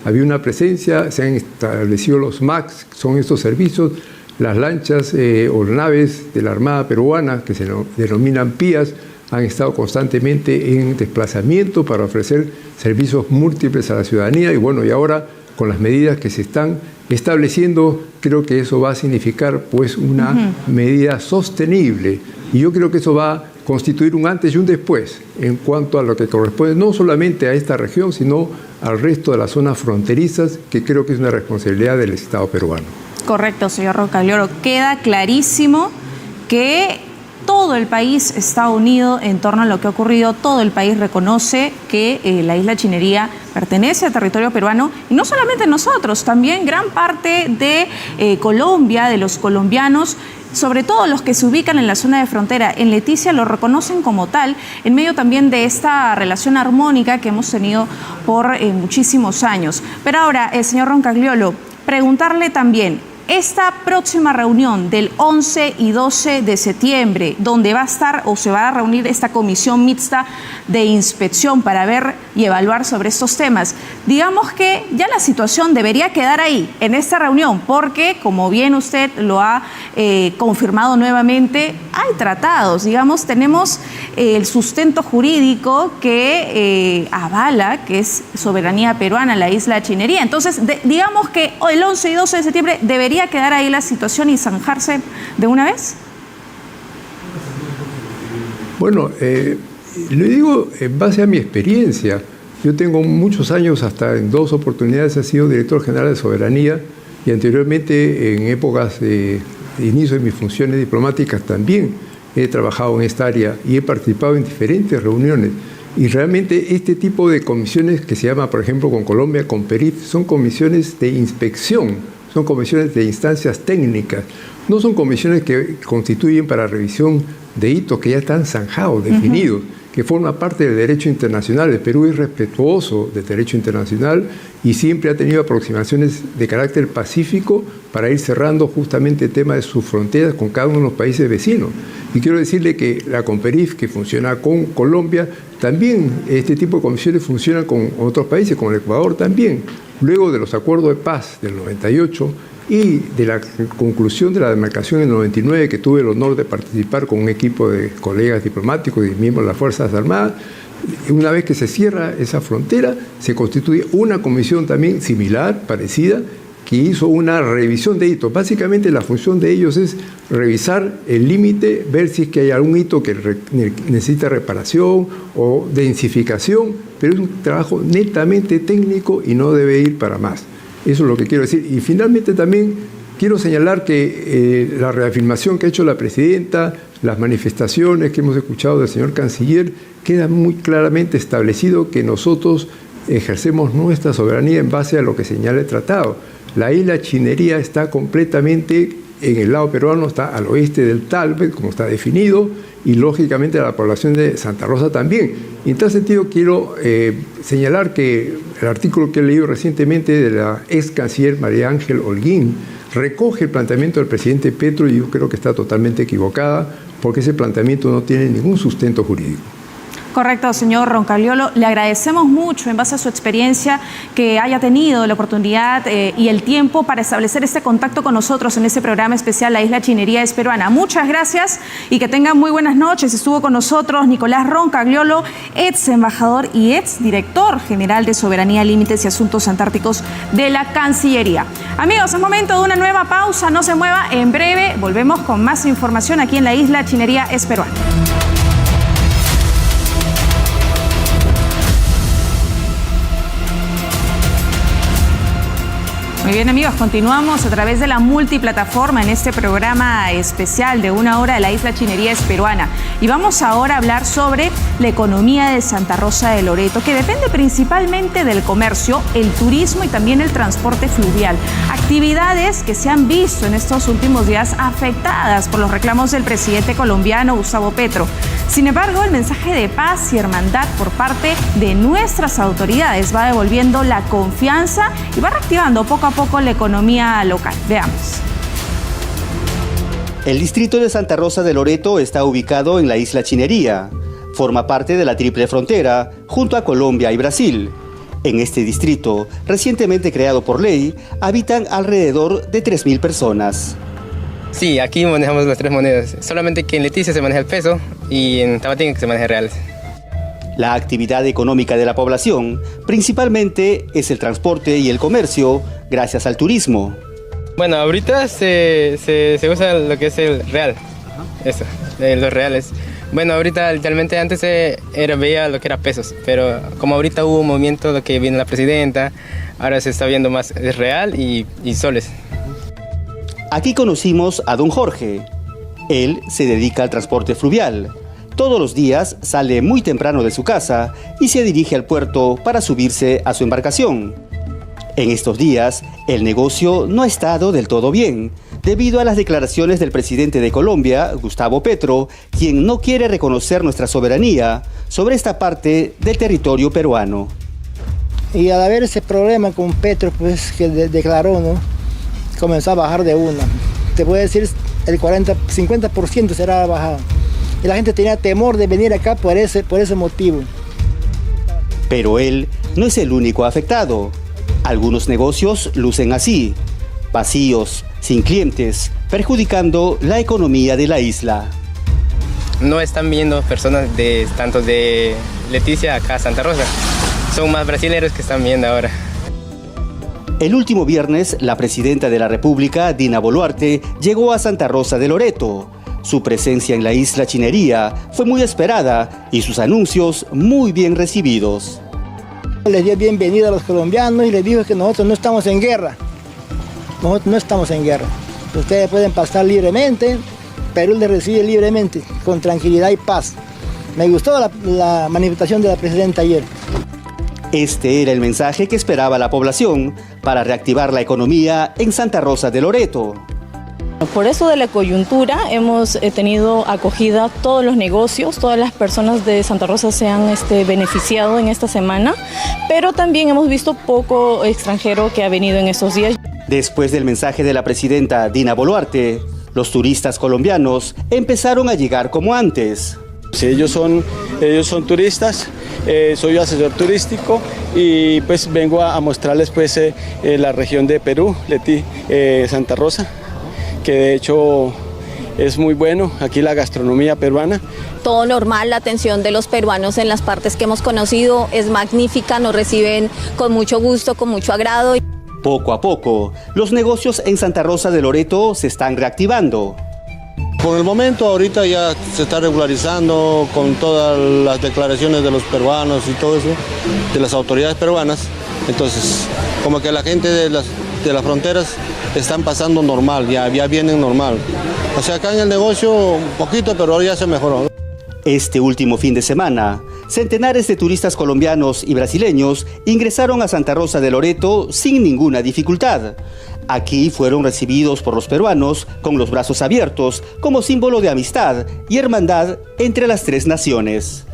había una presencia, se han establecido los MACs, son estos servicios, las lanchas o naves de la Armada Peruana, que se denominan PIAs, han estado constantemente en desplazamiento para ofrecer servicios múltiples a la ciudadanía, y bueno, y ahora con las medidas que se están estableciendo, creo que eso va a significar pues una medida sostenible, y yo creo que eso va a constituir un antes y un después en cuanto a lo que corresponde no solamente a esta región, sino al resto de las zonas fronterizas, que creo que es una responsabilidad del Estado peruano. Correcto, señor Rocagliolo. Queda clarísimo que todo el país está unido en torno a lo que ha ocurrido. Todo el país reconoce que la isla Chinería pertenece al territorio peruano, y no solamente nosotros, también gran parte de Colombia, de los colombianos, sobre todo los que se ubican en la zona de frontera en Leticia, lo reconocen como tal, en medio también de esta relación armónica que hemos tenido por muchísimos años. Pero ahora, señor Rocagliolo, preguntarle también, esta próxima reunión del 11 y 12 de septiembre, donde va a estar o se va a reunir esta comisión mixta de inspección para ver y evaluar sobre estos temas, digamos que ya la situación debería quedar ahí, en esta reunión, porque, como bien usted lo ha confirmado nuevamente, hay tratados, digamos, tenemos el sustento jurídico que avala que es soberanía peruana la isla Chinería. Entonces, digamos que el 11 y 12 de septiembre debería quedar ahí la situación y zanjarse de una vez. Bueno, le digo en base a mi experiencia. Yo tengo muchos años, hasta en 2 oportunidades he sido director general de Soberanía, y anteriormente en épocas de inicio de mis funciones diplomáticas también he trabajado en esta área y he participado en diferentes reuniones. Y realmente este tipo de comisiones que se llama, por ejemplo, con Colombia, con PERIF, son comisiones de inspección, son comisiones de instancias técnicas, no son comisiones que constituyen para revisión de hitos que ya están zanjados, definidos, que forma parte del derecho internacional. El Perú es respetuoso del derecho internacional y siempre ha tenido aproximaciones de carácter pacífico para ir cerrando justamente el tema de sus fronteras con cada uno de los países vecinos. Y quiero decirle que la CONPERIF, que funciona con Colombia, también este tipo de comisiones funcionan con otros países, como el Ecuador también. Luego de los acuerdos de paz del 98 y de la conclusión de la demarcación en el 99, que tuve el honor de participar con un equipo de colegas diplomáticos y miembros de las Fuerzas Armadas, una vez que se cierra esa frontera, se constituye una comisión también similar, parecida, que hizo una revisión de hitos. Básicamente la función de ellos es revisar el límite, ver si es que hay algún hito que necesita reparación o densificación, pero es un trabajo netamente técnico y no debe ir para más. Eso es lo que quiero decir. Y finalmente también quiero señalar que la reafirmación que ha hecho la presidenta, las manifestaciones que hemos escuchado del señor canciller, queda muy claramente establecido que nosotros ejercemos nuestra soberanía en base a lo que señala el tratado. La isla Chinería está completamente en el lado peruano está al oeste del Talbe, como está definido, y lógicamente la población de Santa Rosa también. Y en tal sentido quiero señalar que el artículo que he leído recientemente de la ex canciller María Ángel Holguín recoge el planteamiento del presidente Petro y yo creo que está totalmente equivocada porque ese planteamiento no tiene ningún sustento jurídico. Correcto, señor Roncagliolo. Le agradecemos mucho, en base a su experiencia, que haya tenido la oportunidad y el tiempo para establecer este contacto con nosotros en este programa especial La Isla Chinería es Peruana. Muchas gracias y que tengan muy buenas noches. Estuvo con nosotros Nicolás Roncagliolo, ex embajador y ex director general de Soberanía, Límites y Asuntos Antárticos de la Cancillería. Amigos, es momento de una nueva pausa. No se mueva. En breve volvemos con más información aquí en La Isla Chinería es Peruana. Muy bien, amigos, continuamos a través de la multiplataforma en este programa especial de 1 hora de La Isla Chinería es Peruana. Y vamos ahora a hablar sobre la economía de Santa Rosa de Loreto, que depende principalmente del comercio, el turismo y también el transporte fluvial. Actividades que se han visto en estos últimos días afectadas por los reclamos del presidente colombiano Gustavo Petro. Sin embargo, el mensaje de paz y hermandad por parte de nuestras autoridades va devolviendo la confianza y va reactivando poco a poco la economía local. Veamos. El distrito de Santa Rosa de Loreto está ubicado en la isla Chinería. Forma parte de la triple frontera junto a Colombia y Brasil. En este distrito, recientemente creado por ley, habitan alrededor de 3.000 personas. Sí, aquí manejamos las tres monedas, solamente que en Leticia se maneja el peso y en Tabatinga se maneja reales. La actividad económica de la población principalmente es el transporte y el comercio gracias al turismo. Bueno, ahorita se usa lo que es el real, eso, los reales. Bueno, ahorita literalmente antes veía lo que era pesos, pero como ahorita hubo un movimiento, lo que viene la presidenta, ahora se está viendo más el real y soles. Aquí conocimos a don Jorge. Él se dedica al transporte fluvial. Todos los días sale muy temprano de su casa y se dirige al puerto para subirse a su embarcación. En estos días, el negocio no ha estado del todo bien, debido a las declaraciones del presidente de Colombia, Gustavo Petro, quien no quiere reconocer nuestra soberanía sobre esta parte del territorio peruano. Y al haber ese problema con Petro, pues que declaró, ¿no?, comenzó a bajar de una. Te puedo decir, el 50% será bajado. Y la gente tenía temor de venir acá por ese motivo. Pero él no es el único afectado. Algunos negocios lucen así, vacíos, sin clientes, perjudicando la economía de la isla. No están viendo personas tanto de Leticia acá a Santa Rosa. Son más brasileños que están viendo ahora. El último viernes, la presidenta de la República, Dina Boluarte, llegó a Santa Rosa de Loreto. Su presencia en la isla Chinería fue muy esperada y sus anuncios muy bien recibidos. Les dio bienvenida a los colombianos y les dijo que nosotros no estamos en guerra. Nosotros no estamos en guerra. Ustedes pueden pasar libremente, Perú les recibe libremente, con tranquilidad y paz. Me gustó la manifestación de la presidenta ayer. Este era el mensaje que esperaba la población para reactivar la economía en Santa Rosa de Loreto. Por eso de la coyuntura hemos tenido acogida todos los negocios, todas las personas de Santa Rosa se han beneficiado en esta semana, pero también hemos visto poco extranjero que ha venido en estos días. Después del mensaje de la presidenta Dina Boluarte, los turistas colombianos empezaron a llegar como antes. Sí, ellos son turistas, soy asesor turístico y pues vengo a mostrarles pues la región de Perú, Santa Rosa, que de hecho es muy bueno, aquí la gastronomía peruana. Todo normal, la atención de los peruanos en las partes que hemos conocido es magnífica, nos reciben con mucho gusto, con mucho agrado. Poco a poco, los negocios en Santa Rosa de Loreto se están reactivando. Por el momento ahorita ya se está regularizando con todas las declaraciones de los peruanos y todo eso, de las autoridades peruanas. Entonces, como que la gente de las fronteras están pasando normal, ya vienen normal. O sea, acá en el negocio un poquito, pero ahora ya se mejoró. Este último fin de semana, centenares de turistas colombianos y brasileños ingresaron a Santa Rosa de Loreto sin ninguna dificultad. Aquí fueron recibidos por los peruanos con los brazos abiertos como símbolo de amistad y hermandad entre las tres naciones.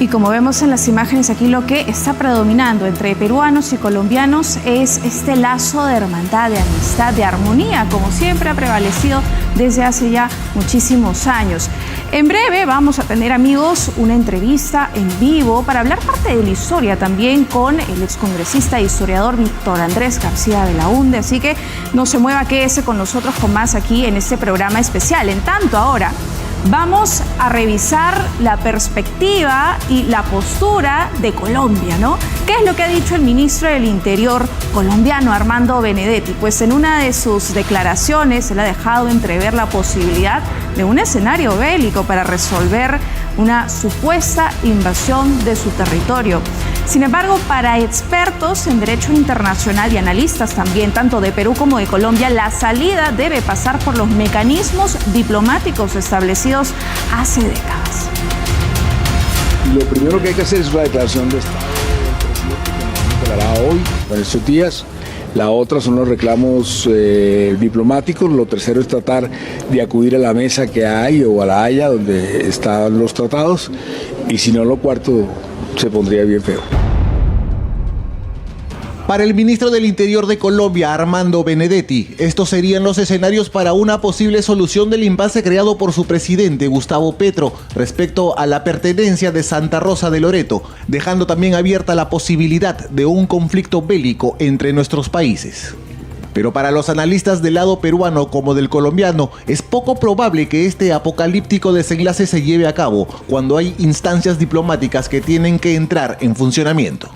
Y como vemos en las imágenes aquí, lo que está predominando entre peruanos y colombianos es este lazo de hermandad, de amistad, de armonía, como siempre ha prevalecido desde hace ya muchísimos años. En breve vamos a tener, amigos, una entrevista en vivo para hablar parte de la historia también con el excongresista e historiador Víctor Andrés García Belaúnde. Así que no se mueva, quédese con nosotros con más aquí en este programa especial. En tanto, ahora vamos a revisar la perspectiva y la postura de Colombia, ¿no? ¿Qué es lo que ha dicho el ministro del Interior colombiano, Armando Benedetti? Pues en una de sus declaraciones él ha dejado entrever la posibilidad de un escenario bélico para resolver una supuesta invasión de su territorio. Sin embargo, para expertos en derecho internacional y analistas también, tanto de Perú como de Colombia, la salida debe pasar por los mecanismos diplomáticos establecidos hace décadas. Lo primero que hay que hacer es una declaración de Estado del presidente que nos declarará hoy, en estos días. La otra son los reclamos diplomáticos. Lo tercero es tratar de acudir a la mesa que hay o a la Haya donde están los tratados. Y si no, lo cuarto se pondría bien feo. Para el ministro del Interior de Colombia, Armando Benedetti, estos serían los escenarios para una posible solución del impasse creado por su presidente, Gustavo Petro, respecto a la pertenencia de Santa Rosa de Loreto, dejando también abierta la posibilidad de un conflicto bélico entre nuestros países. Pero para los analistas del lado peruano como del colombiano, es poco probable que este apocalíptico desenlace se lleve a cabo cuando hay instancias diplomáticas que tienen que entrar en funcionamiento.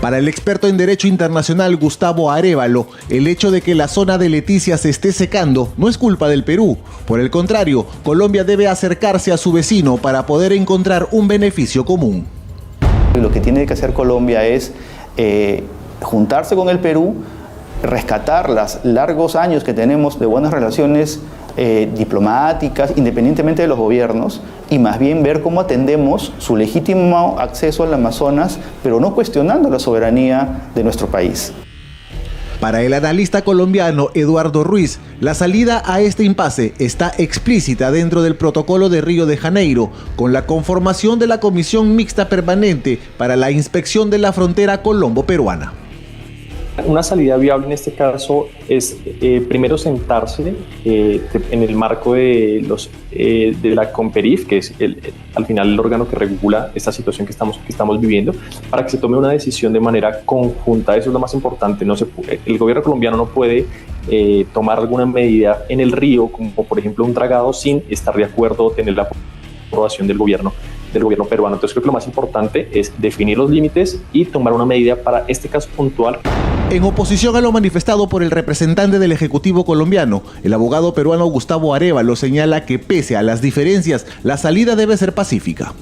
Para el experto en Derecho Internacional Gustavo Arévalo, el hecho de que la zona de Leticia se esté secando no es culpa del Perú. Por el contrario, Colombia debe acercarse a su vecino para poder encontrar un beneficio común. Lo que tiene que hacer Colombia es juntarse con el Perú, rescatar los largos años que tenemos de buenas relaciones diplomáticas, independientemente de los gobiernos, y más bien ver cómo atendemos su legítimo acceso al Amazonas, pero no cuestionando la soberanía de nuestro país. Para el analista colombiano Eduardo Ruiz, la salida a este impasse está explícita dentro del protocolo de Río de Janeiro, con la conformación de la Comisión Mixta Permanente para la inspección de la frontera colombo-peruana. Una salida viable en este caso es primero sentarse en el marco de la CONPERIF, que es al final el órgano que regula esta situación que estamos viviendo, para que se tome una decisión de manera conjunta. Eso es lo más importante. El gobierno colombiano no puede tomar alguna medida en el río, como por ejemplo un dragado, sin estar de acuerdo o tener la aprobación del gobierno peruano. Entonces creo que lo más importante es definir los límites y tomar una medida para este caso puntual. En oposición a lo manifestado por el representante del Ejecutivo colombiano, el abogado peruano Gustavo Arévalo señala que pese a las diferencias, la salida debe ser pacífica.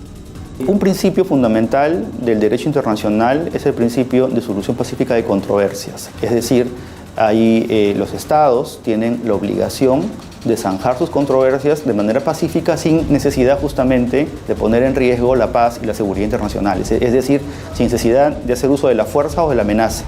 Un principio fundamental del derecho internacional es el principio de solución pacífica de controversias. Es decir, ahí los estados tienen la obligación de zanjar sus controversias de manera pacífica sin necesidad justamente de poner en riesgo la paz y la seguridad internacionales. Es decir, sin necesidad de hacer uso de la fuerza o de la amenaza.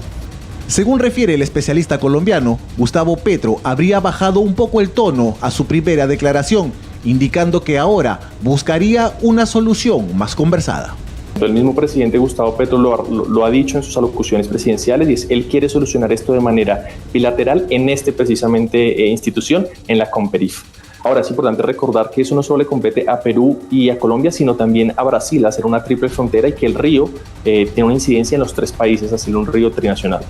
Según refiere el especialista colombiano, Gustavo Petro habría bajado un poco el tono a su primera declaración, indicando que ahora buscaría una solución más conversada. El mismo presidente Gustavo Petro lo ha dicho en sus alocuciones presidenciales y él quiere solucionar esto de manera bilateral en precisamente institución, en la CONPERIF. Ahora es importante recordar que eso no solo le compete a Perú y a Colombia, sino también a Brasil, hacer una triple frontera y que el río tiene una incidencia en los tres países, hacer un río trinacional.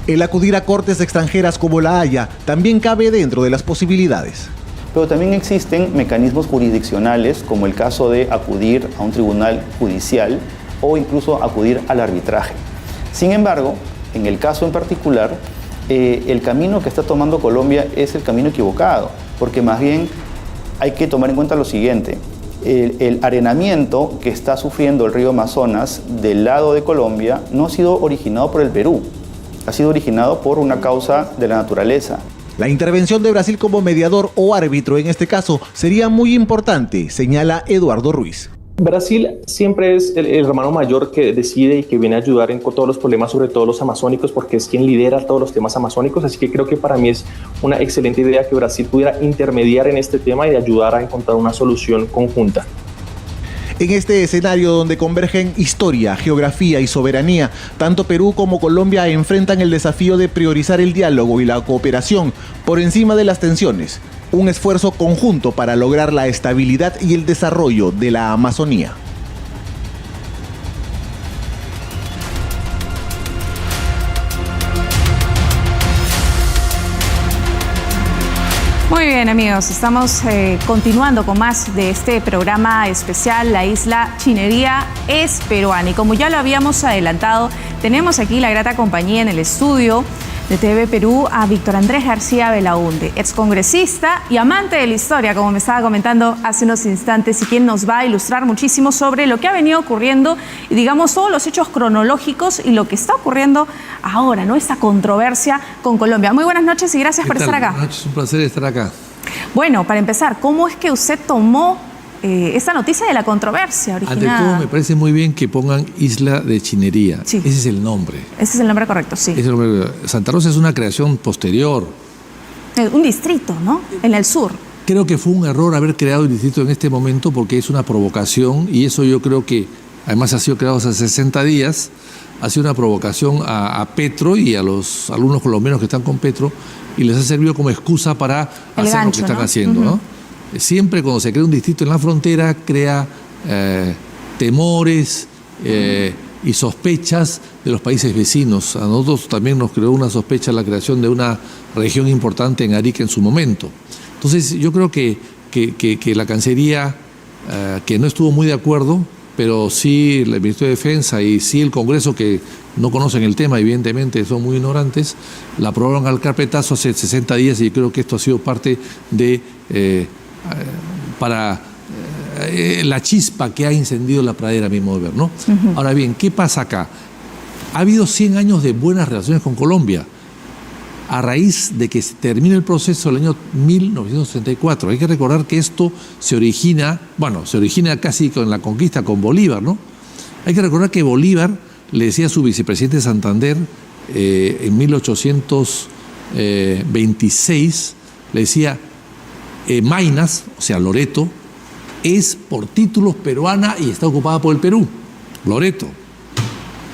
El acudir a cortes extranjeras como la Haya también cabe dentro de las posibilidades. Pero también existen mecanismos jurisdiccionales, como el caso de acudir a un tribunal judicial o incluso acudir al arbitraje. Sin embargo, en el caso en particular, el camino que está tomando Colombia es el camino equivocado, porque más bien hay que tomar en cuenta lo siguiente. El arenamiento que está sufriendo el río Amazonas del lado de Colombia no ha sido originado por el Perú, ha sido originado por una causa de la naturaleza. La intervención de Brasil como mediador o árbitro en este caso sería muy importante, señala Eduardo Ruiz. Brasil siempre es el hermano mayor que decide y que viene a ayudar en todos los problemas, sobre todo los amazónicos, porque es quien lidera todos los temas amazónicos. Así que creo que para mí es una excelente idea que Brasil pudiera intermediar en este tema y ayudar a encontrar una solución conjunta. En este escenario donde convergen historia, geografía y soberanía, tanto Perú como Colombia enfrentan el desafío de priorizar el diálogo y la cooperación por encima de las tensiones. Un esfuerzo conjunto para lograr la estabilidad y el desarrollo de la Amazonía. Muy bien, amigos, estamos continuando con más de este programa especial. La isla Chinería es peruana y como ya lo habíamos adelantado, tenemos aquí la grata compañía en el estudio de TV Perú a Víctor Andrés García Belaúnde, excongresista y amante de la historia, como me estaba comentando hace unos instantes, y quien nos va a ilustrar muchísimo sobre lo que ha venido ocurriendo y digamos todos los hechos cronológicos y lo que está ocurriendo ahora, ¿no? Esta controversia con Colombia. Muy buenas noches y gracias por estar acá. Buenas noches, un placer estar acá. Bueno, para empezar, ¿cómo es que usted tomó esta noticia de la controversia originada? Ante todo, me parece muy bien que pongan Isla de Chinería. Sí. Ese es el nombre. Ese es el nombre correcto, sí. Es el nombre. Santa Rosa es una creación posterior. Un distrito, ¿no? En el sur. Creo que fue un error haber creado el distrito en este momento porque es una provocación y eso yo creo que, además ha sido creado hace 60 días, ha sido una provocación a Petro y a los alumnos colombianos que están con Petro y les ha servido como excusa para hacer gancho, lo que están haciendo, ¿no? Siempre cuando se crea un distrito en la frontera crea temores y sospechas de los países vecinos. A nosotros también nos creó una sospecha la creación de una región importante en Arica en su momento. Entonces yo creo que la Cancillería, que no estuvo muy de acuerdo, pero sí el Ministerio de Defensa y sí el Congreso, que no conocen el tema, evidentemente son muy ignorantes, la aprobaron al carpetazo hace 60 días y creo que esto ha sido parte de la chispa que ha encendido la pradera, a mi modo de ver, ¿no? Ahora bien, ¿qué pasa acá? Ha habido 100 años de buenas relaciones con Colombia a raíz de que se termina el proceso del año 1934. Hay que recordar que esto se origina casi con la conquista con Bolívar, ¿no? Hay que recordar que Bolívar le decía a su vicepresidente de Santander en 1826, le decía, Maynas, o sea, Loreto, es por títulos peruana y está ocupada por el Perú. Loreto.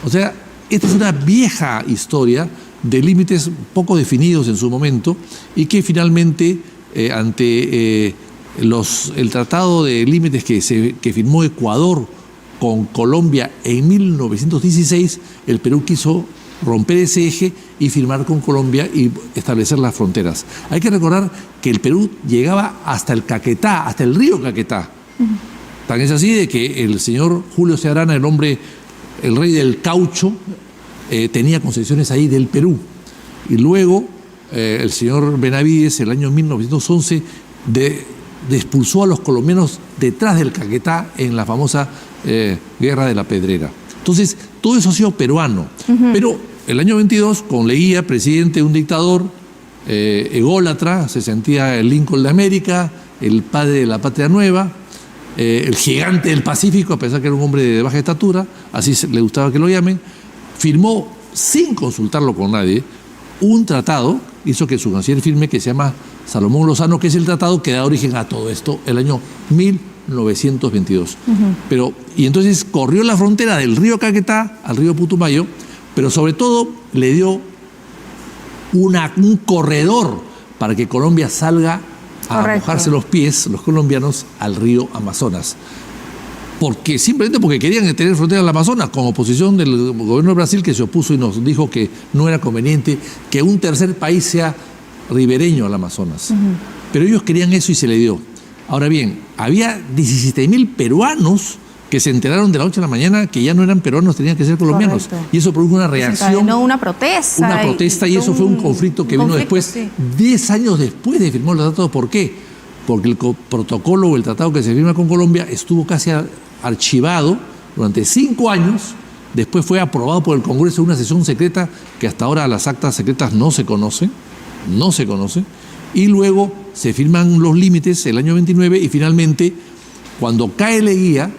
O sea, esta es una vieja historia de límites poco definidos en su momento y que finalmente, ante el tratado de límites que firmó Ecuador con Colombia en 1916, el Perú quiso romper ese eje y firmar con Colombia y establecer las fronteras. Hay que recordar que el Perú llegaba hasta el Caquetá, hasta el río Caquetá. Tan es así de que el señor Julio C. Arana, el rey del caucho, tenía concesiones ahí del Perú. Y luego el señor Benavides, el año 1911, expulsó a los colombianos detrás del Caquetá en la famosa Guerra de la Pedrera. Entonces, todo eso ha sido peruano. Pero el año 22, con Leguía, presidente de un dictador ególatra, se sentía el Lincoln de América, el padre de la patria nueva, el gigante del Pacífico, a pesar que era un hombre de baja estatura, así le gustaba que lo llamen, firmó, sin consultarlo con nadie, un tratado, hizo que su canciller firme, que se llama Salomón Lozano, que es el tratado que da origen a todo esto, el año 1922. Y entonces corrió la frontera del río Caquetá al río Putumayo, pero sobre todo le dio un corredor para que Colombia salga a mojarse los pies, los colombianos, al río Amazonas. Simplemente porque querían tener frontera al Amazonas, con oposición del gobierno de Brasil, que se opuso y nos dijo que no era conveniente que un tercer país sea ribereño al Amazonas. Pero ellos querían eso y se le dio. Ahora bien, había 17.000 peruanos que se enteraron de la noche a la mañana que ya no eran peruanos, tenían que ser colombianos. Correcto. Y eso produjo una reacción. Una protesta. Una protesta y eso fue un conflicto que vino después, 10 años después de firmar el tratado. ¿Por qué? Porque el protocolo o el tratado que se firma con Colombia estuvo casi archivado durante 5 años. Después fue aprobado por el Congreso en una sesión secreta que hasta ahora las actas secretas no se conocen. Y luego se firman los límites el año 29 y finalmente Cuando cae Leguía,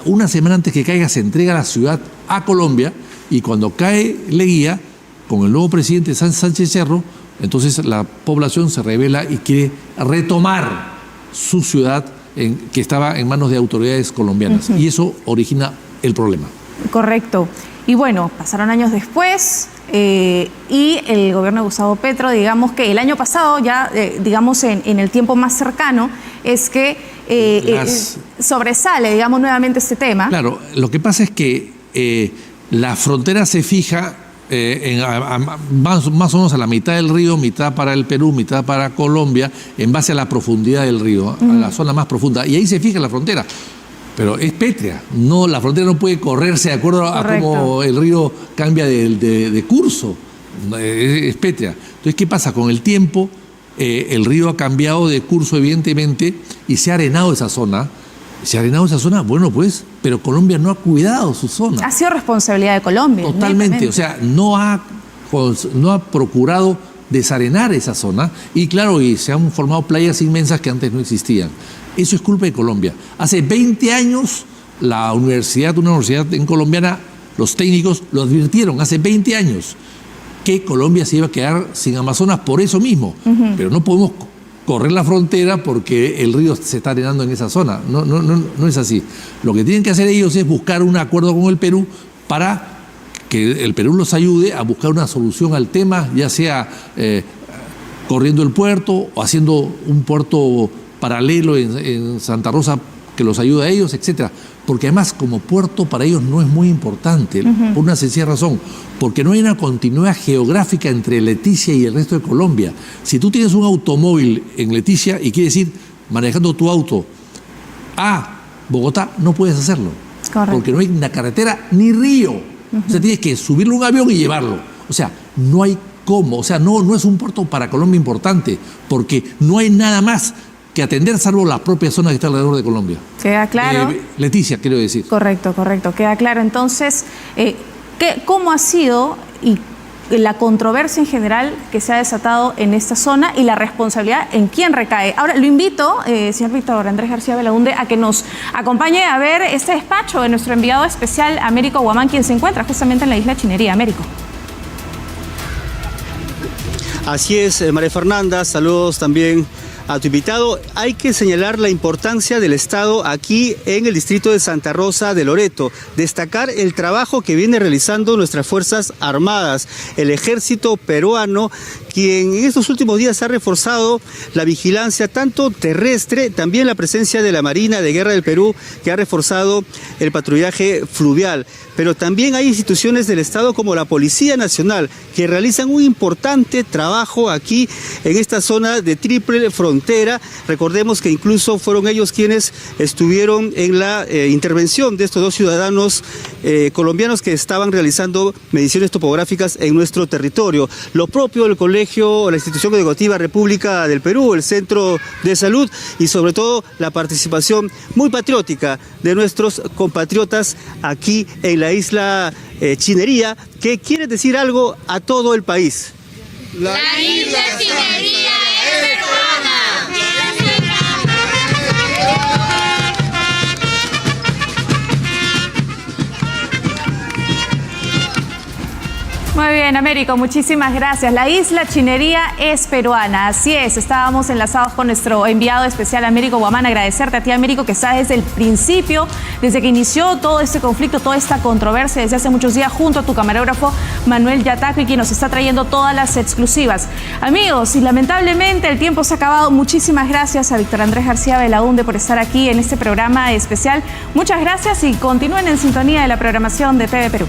una semana antes que caiga se entrega la ciudad a Colombia, y cuando cae Leguía, con el nuevo presidente Sánchez Cerro, entonces la población se rebela y quiere retomar su ciudad que estaba en manos de autoridades colombianas. Y eso origina el problema. Correcto. Y bueno, pasaron años después y el gobierno de Gustavo Petro, digamos que el año pasado, ya digamos en el tiempo más cercano, es que sobresale, digamos, nuevamente este tema. Claro, lo que pasa es que la frontera se fija más o menos a la mitad del río, mitad para el Perú, mitad para Colombia, en base a la profundidad del río, a la zona más profunda. Y ahí se fija la frontera. Pero es pétrea, la frontera no puede correrse de acuerdo a cómo el río cambia de curso, es pétrea. Entonces, ¿qué pasa? Con el tiempo, el río ha cambiado de curso, evidentemente, y se ha arenado esa zona. Bueno, pues, pero Colombia no ha cuidado su zona. Ha sido responsabilidad de Colombia. Totalmente, o sea, no ha procurado desarenar esa zona, y claro, y se han formado playas inmensas que antes no existían. Eso es culpa de Colombia. Hace 20 años, una universidad colombiana, los técnicos lo advirtieron hace 20 años, que Colombia se iba a quedar sin Amazonas por eso mismo. Pero no podemos correr la frontera porque el río se está arenando en esa zona. No es así. Lo que tienen que hacer ellos es buscar un acuerdo con el Perú para que el Perú los ayude a buscar una solución al tema, ya sea corriendo el puerto o haciendo un puerto paralelo en Santa Rosa que los ayuda a ellos, etcétera. Porque además, como puerto para ellos no es muy importante, por una sencilla razón, porque no hay una continuidad geográfica entre Leticia y el resto de Colombia. Si tú tienes un automóvil en Leticia y quieres ir manejando tu auto a Bogotá, no puedes hacerlo. Correcto. Porque no hay una carretera ni río. O sea, tienes que subirle un avión y llevarlo. O sea, no hay cómo. O sea, no es un puerto para Colombia importante, porque no hay nada más que atender, salvo la propia zona que está alrededor de Colombia. ¿Queda claro? Leticia, quiero decir. Correcto. Queda claro. Entonces, ¿cómo ha sido y la controversia en general que se ha desatado en esta zona y la responsabilidad en quién recae? Ahora, lo invito, señor Víctor Andrés García Belaúnde, a que nos acompañe a ver este despacho de nuestro enviado especial, Américo Guamán, quien se encuentra justamente en la isla Chinería. Américo. Así es, María Fernanda, saludos también a tu invitado. Hay que señalar la importancia del Estado aquí en el distrito de Santa Rosa de Loreto, destacar el trabajo que viene realizando nuestras Fuerzas Armadas, el ejército peruano, quien en estos últimos días ha reforzado la vigilancia tanto terrestre, también la presencia de la Marina de Guerra del Perú, que ha reforzado el patrullaje fluvial. Pero también hay instituciones del Estado como la Policía Nacional que realizan un importante trabajo aquí en esta zona de triple frontera. Recordemos que incluso fueron ellos quienes estuvieron en la intervención de estos dos ciudadanos colombianos que estaban realizando mediciones topográficas en nuestro territorio. Lo propio del colegio, la institución educativa República del Perú, el Centro de Salud y sobre todo la participación muy patriótica de nuestros compatriotas aquí en la isla Chinería, que quiere decir algo a todo el país. La isla Chinería es peruana. Muy bien, Américo, muchísimas gracias. La isla Chinería es peruana, así es. Estábamos enlazados con nuestro enviado especial, Américo Guamán. Agradecerte a ti, Américo, que está desde el principio, desde que inició todo este conflicto, toda esta controversia desde hace muchos días, junto a tu camarógrafo Manuel Yataco, quien nos está trayendo todas las exclusivas. Amigos, y lamentablemente el tiempo se ha acabado. Muchísimas gracias a Víctor Andrés García Belaúnde por estar aquí en este programa especial. Muchas gracias y continúen en sintonía de la programación de TV Perú.